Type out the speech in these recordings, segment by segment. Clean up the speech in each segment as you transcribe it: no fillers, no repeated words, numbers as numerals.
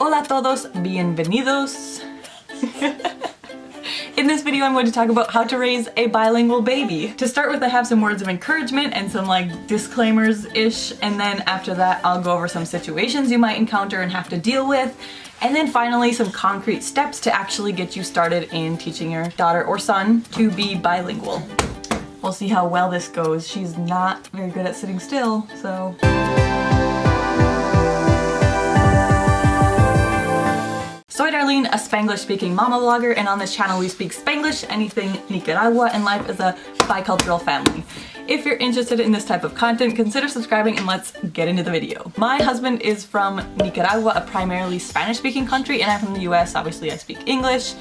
Hola todos, bienvenidos. In this video I'm going to talk about how to raise a bilingual baby. To start with, I have some words of encouragement and some like disclaimers-ish, and then after that I'll go over some situations you might encounter and have to deal with, and then finally some concrete steps to actually get you started in teaching your daughter or son to be bilingual. We'll see how well this goes. She's not very good at sitting still, so... Soy Darlene, a Spanglish-speaking mama vlogger, and on this channel we speak Spanglish, anything Nicaragua, and life as a bicultural family. If you're interested in this type of content, consider subscribing and let's get into the video. My husband is from Nicaragua, a primarily Spanish-speaking country, and I'm from the US. Obviously I speak English.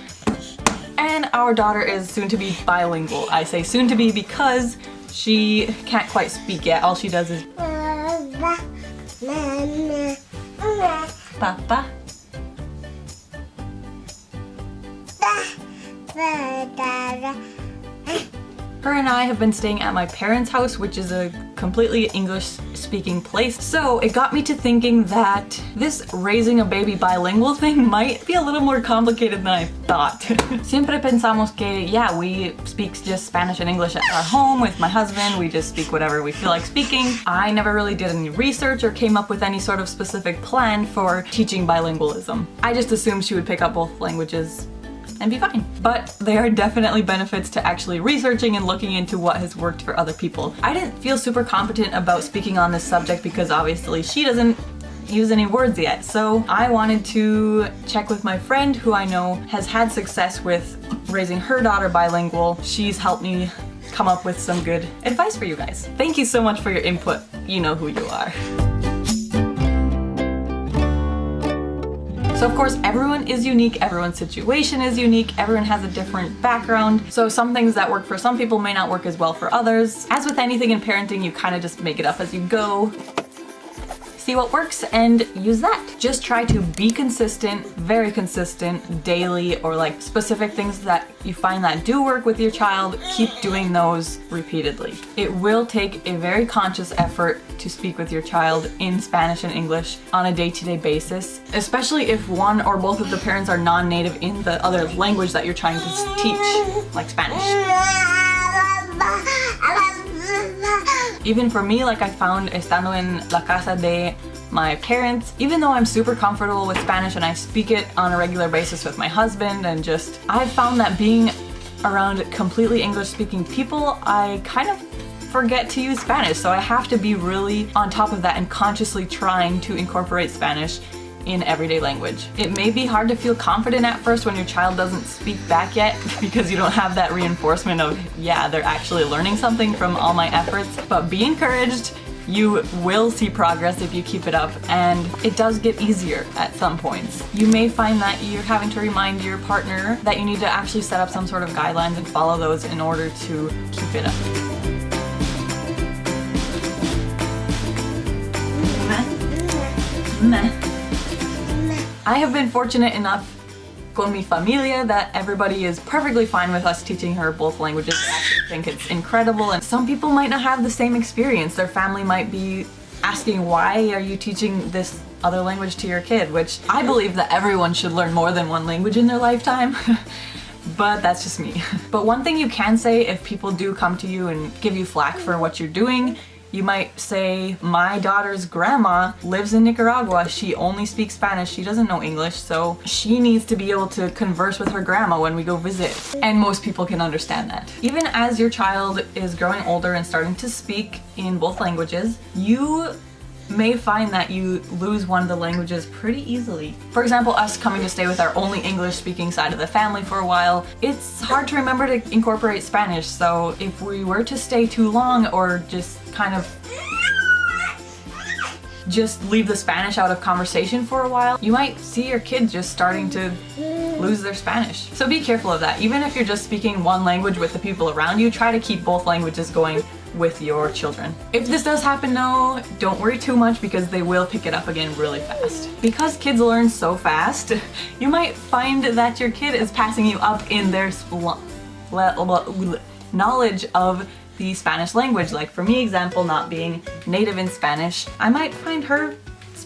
And our daughter is soon to be bilingual. I say soon to be because she can't quite speak yet. All she does is Papa. Her and I have been staying at my parents' house, which is a completely English-speaking place, so it got me to thinking that this raising a baby bilingual thing might be a little more complicated than I thought. Siempre pensamos que, yeah, we speak just Spanish and English at our home with my husband, we just speak whatever we feel like speaking. I never really did any research or came up with any sort of specific plan for teaching bilingualism. I just assumed she would pick up both languages and be fine. But there are definitely benefits to actually researching and looking into what has worked for other people. I didn't feel super competent about speaking on this subject because obviously she doesn't use any words yet. So I wanted to check with my friend who I know has had success with raising her daughter bilingual. She's helped me come up with some good advice for you guys. Thank you so much for your input. You know who you are. So of course everyone is unique, everyone's situation is unique, everyone has a different background, so some things that work for some people may not work as well for others. As with anything in parenting, you kind of just make it up as you go. See what works and use that. Just try to be consistent, very consistent, daily, or like specific things that you find that do work with your child, keep doing those repeatedly. It will take a very conscious effort to speak with your child in Spanish and English on a day-to-day basis, especially if one or both of the parents are non-native in the other language that you're trying to teach, like Spanish. Even for me, like I found estando en la casa de my parents, even though I'm super comfortable with Spanish and I speak it on a regular basis with my husband, and just I've found that being around completely English-speaking people, I kind of forget to use Spanish, so I have to be really on top of that and consciously trying to incorporate Spanish in everyday language. It may be hard to feel confident at first when your child doesn't speak back yet because you don't have that reinforcement of, yeah, they're actually learning something from all my efforts, but be encouraged. You will see progress if you keep it up, and it does get easier at some points. You may find that you're having to remind your partner that you need to actually set up some sort of guidelines and follow those in order to keep it up. I have been fortunate enough con mi familia that everybody is perfectly fine with us teaching her both languages. I actually think it's incredible, and some people might not have the same experience. Their family might be asking, why are you teaching this other language to your kid? Which I believe that everyone should learn more than one language in their lifetime. But that's just me. But one thing you can say if people do come to you and give you flack for what you're doing, you might say, my daughter's grandma lives in Nicaragua, she only speaks Spanish, she doesn't know English, so she needs to be able to converse with her grandma when we go visit. And most people can understand that. Even as your child is growing older and starting to speak in both languages, you may find that you lose one of the languages pretty easily. For example, us coming to stay with our only English-speaking side of the family for a while, it's hard to remember to incorporate Spanish, so if we were to stay too long or just kind of just leave the Spanish out of conversation for a while, you might see your kid just starting to lose their Spanish. So be careful of that. Even if you're just speaking one language with the people around you, try to keep both languages going with your children. If this does happen though, don't worry too much because they will pick it up again really fast. Because kids learn so fast, you might find that your kid is passing you up in their knowledge of the Spanish language. Like for me, example, not being native in Spanish, I might find her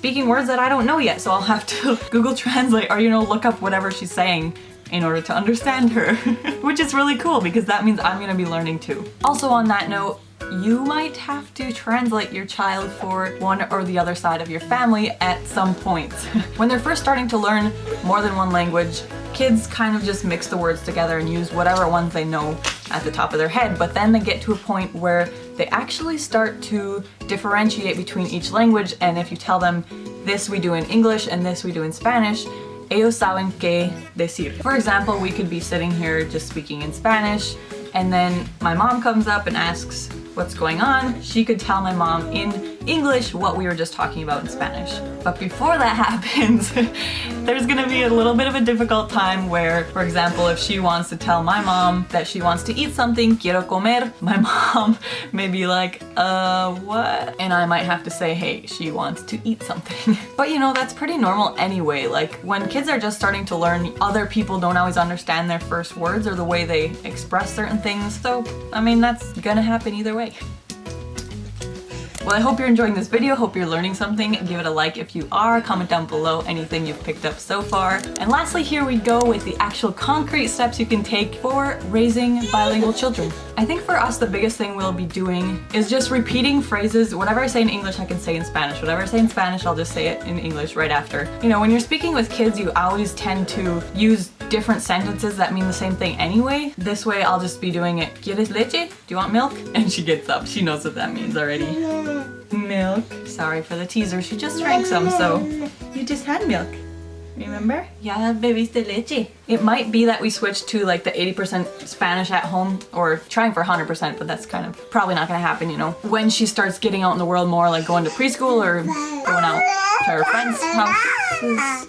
speaking words that I don't know yet, so I'll have to Google Translate or, you know, look up whatever she's saying in order to understand her, which is really cool because that means I'm gonna be learning too. Also on that note, you might have to translate your child for one or the other side of your family at some point. When they're first starting to learn more than one language, kids kind of just mix the words together and use whatever ones they know at the top of their head, but then they get to a point where they actually start to differentiate between each language, and if you tell them this we do in English and this we do in Spanish, ellos saben qué decir. For example, we could be sitting here just speaking in Spanish, and then my mom comes up and asks what's going on. She could tell my mom in English what we were just talking about in Spanish. But before that happens, there's gonna be a little bit of a difficult time where, for example, if she wants to tell my mom that she wants to eat something, quiero comer, my mom may be like, what? And I might have to say, hey, she wants to eat something. But you know, that's pretty normal anyway. Like when kids are just starting to learn, other people don't always understand their first words or the way they express certain things. So, I mean, that's gonna happen either way. Well, I hope you're enjoying this video, hope you're learning something. Give it a like if you are, comment down below anything you've picked up so far. And lastly, here we go with the actual concrete steps you can take for raising bilingual children. I think for us, the biggest thing we'll be doing is just repeating phrases. Whatever I say in English, I can say in Spanish. Whatever I say in Spanish, I'll just say it in English right after. You know, when you're speaking with kids, you always tend to use different sentences that mean the same thing anyway. This way, I'll just be doing it, ¿Quieres leche? Do you want milk? And she gets up. She knows what that means already. Milk. Sorry for the teaser, she just drank some, so you just had milk. Remember? Ya bebiste leche. It might be that we switch to like the 80% Spanish at home, or trying for 100%, but that's kind of probably not gonna happen, you know. When she starts getting out in the world more, like going to preschool or going out to her friends' houses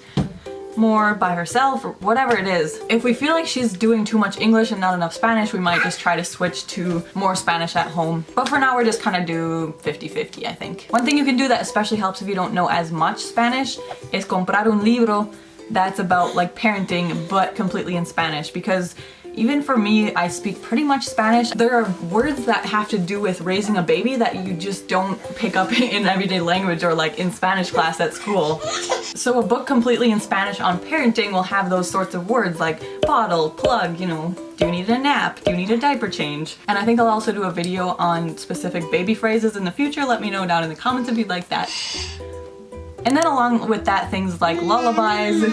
more by herself or whatever it is. If we feel like she's doing too much English and not enough Spanish, we might just try to switch to more Spanish at home. But for now, we're just kind of do 50-50, I think. One thing you can do that especially helps if you don't know as much Spanish is comprar un libro that's about like parenting, but completely in Spanish, because even for me, I speak pretty much Spanish. There are words that have to do with raising a baby that you just don't pick up in everyday language or like in Spanish class at school. So a book completely in Spanish on parenting will have those sorts of words like bottle, plug, you know, do you need a nap? Do you need a diaper change? And I think I'll also do a video on specific baby phrases in the future. Let me know down in the comments if you'd like that. And then along with that, things like lullabies,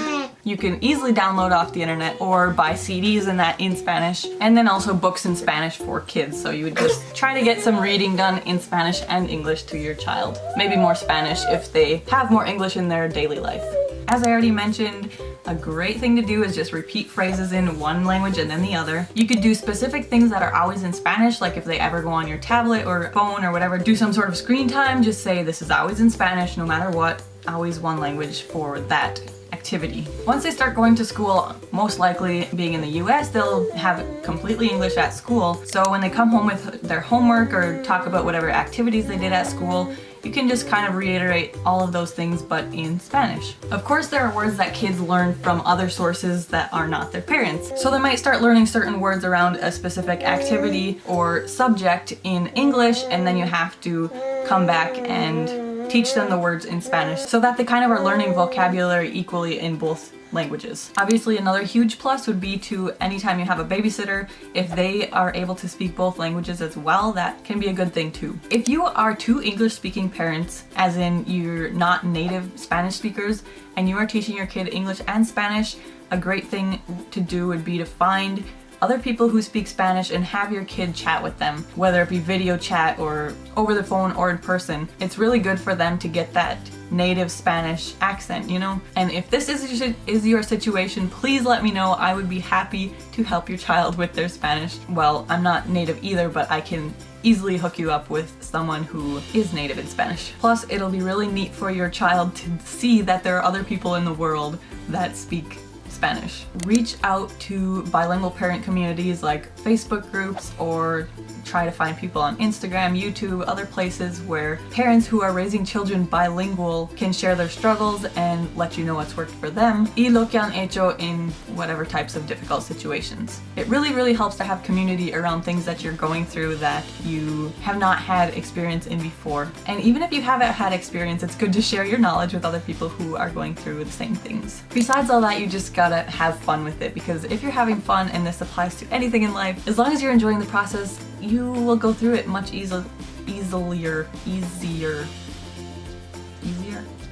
you can easily download off the internet or buy CDs and that in Spanish, and then also books in Spanish for kids. So you would just try to get some reading done in Spanish and English to your child. Maybe more Spanish if they have more English in their daily life. As I already mentioned, a great thing to do is just repeat phrases in one language and then the other. You could do specific things that are always in Spanish, like if they ever go on your tablet or phone or whatever, do some sort of screen time, just say this is always in Spanish no matter what, always one language for that activity. Once they start going to school, most likely being in the US, they'll have completely English at school. So when they come home with their homework or talk about whatever activities they did at school, you can just kind of reiterate all of those things but in Spanish. Of course, there are words that kids learn from other sources that are not their parents. So they might start learning certain words around a specific activity or subject in English, and then you have to come back and teach them the words in Spanish so that they kind of are learning vocabulary equally in both languages. Obviously, another huge plus would be to anytime you have a babysitter, if they are able to speak both languages as well, that can be a good thing too. If you are two English-speaking parents, as in you're not native Spanish speakers, and you are teaching your kid English and Spanish, a great thing to do would be to find other people who speak Spanish and have your kid chat with them, whether it be video chat or over the phone or in person. It's really good for them to get that native Spanish accent, you know? And if this is your situation, please let me know. I would be happy to help your child with their Spanish. Well, I'm not native either, but I can easily hook you up with someone who is native in Spanish. Plus, it'll be really neat for your child to see that there are other people in the world that speak Spanish. Reach out to bilingual parent communities like Facebook groups, or try to find people on Instagram, YouTube, other places where parents who are raising children bilingual can share their struggles and let you know what's worked for them y lo que han hecho in whatever types of difficult situations. It really helps to have community around things that you're going through that you have not had experience in before. And even if you haven't had experience, it's good to share your knowledge with other people who are going through the same things. Besides all that, you just gotta have fun with it, because if you're having fun, and this applies to anything in life, as long as you're enjoying the process, you will go through it much easier.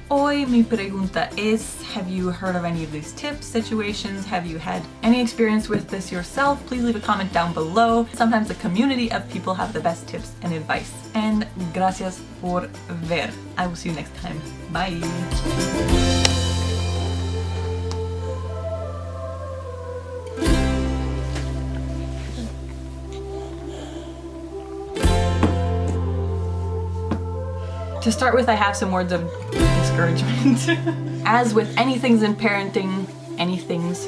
Hoy mi pregunta es, have you heard of any of these tips, situations? Have you had any experience with this yourself? Please leave a comment down below. Sometimes a community of people have the best tips and advice. And gracias por ver. I will see you next time. Bye. To start with, I have some words of discouragement. As with anything in parenting, anythings.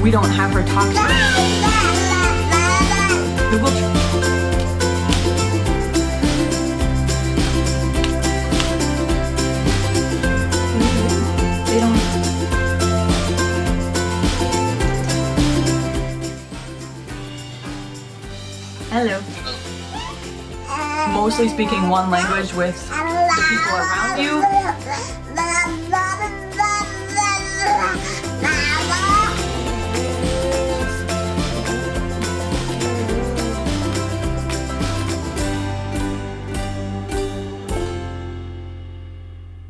We don't have her talk to us. Hello. Mostly speaking one language with the people around you.